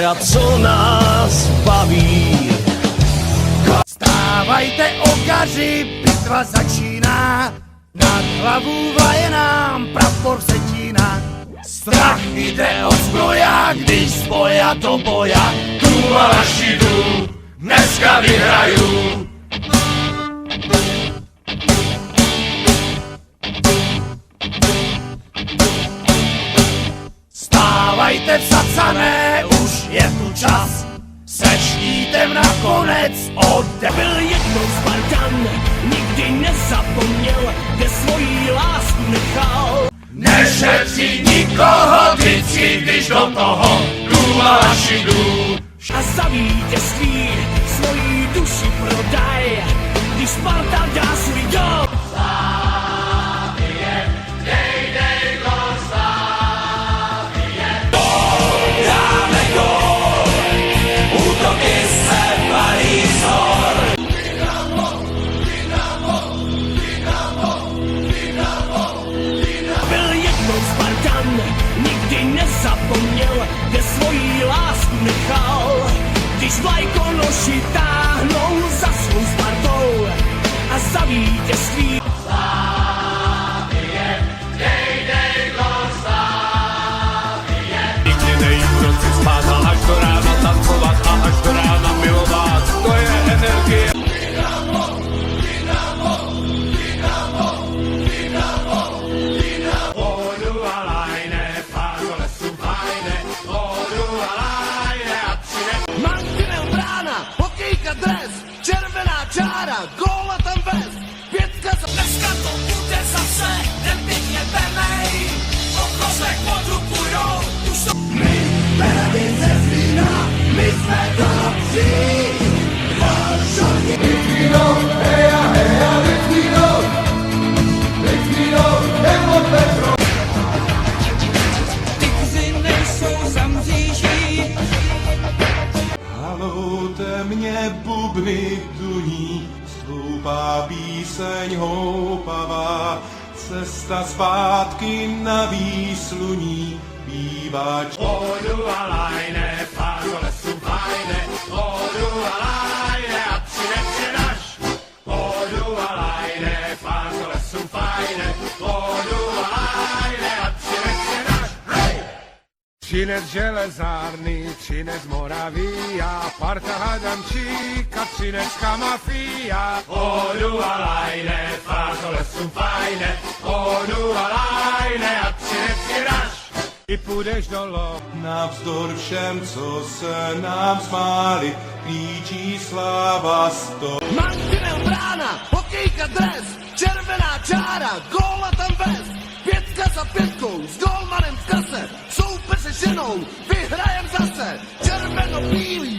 hra, co nás baví. Stávajte okaři, bitva začíná, nad hlavu vlaje nám prapor setíná. Strach jde od zbroja, když z boja do boja. Tu a Lašidu dneska vyhraju. Stávajte vsacané, už je tu čas, se štítem nakonec Byl jednou Spartan, nikdy nezapomněl, kde svojí lásku nechal. Nešetří nikoho, vždycky, když do toho jdu a Lašidu. A za vítězství svojí duši prodaj, když Sparta dá svůj gól. Slávie, dej gól, Slávie. Dáme gól, útoky se valí vzor. Byl jednou Spartan, nikdy nezapomněl, kde svojí lásku nechal. Když vlajkonoši táhnou za svou Spartou a za vítězství. Slávie, dej gól, Slávie. Nikdy nejdu v noci spát a až do rána tancovat a až do rána milovat. To je energie. Dres, červená čára, góla tam vez, pětka za... Dneska to bude zase ten pěkně pevnej, okosek pod ruku jdou, tu jsou... My bereme ze Zlína, my jsme dobří. Litvíno, heja, Litvíno, nebo Petro. Ty kuzy nejsou za mříží. Haloute mě bubny duní, stoupá píseň houpavá, cesta zpátky na výsluní, bývač. Odu a lajne, pár do lesu fajne, odu a lajne a přinedáš. Odu a lajne, pár do lesu fajne, odu a lajne a přinedáš. Třinec železárny, Třinec Moravia, parta Hadamčíka, Třinecká mafia. Odu a lajne, pár do lesu fajne, odu a lajne a přinedáš. I půjdeš do lov. Navzdor všem, co se nám smáli, klíčí sláva sto. Mantinel brána, hokejka dres, červená čára, góla tam vez, pětka za pětkou, s gólmanem v kase, soupeř se ženou, vyhrajem zase, červeno-bílý.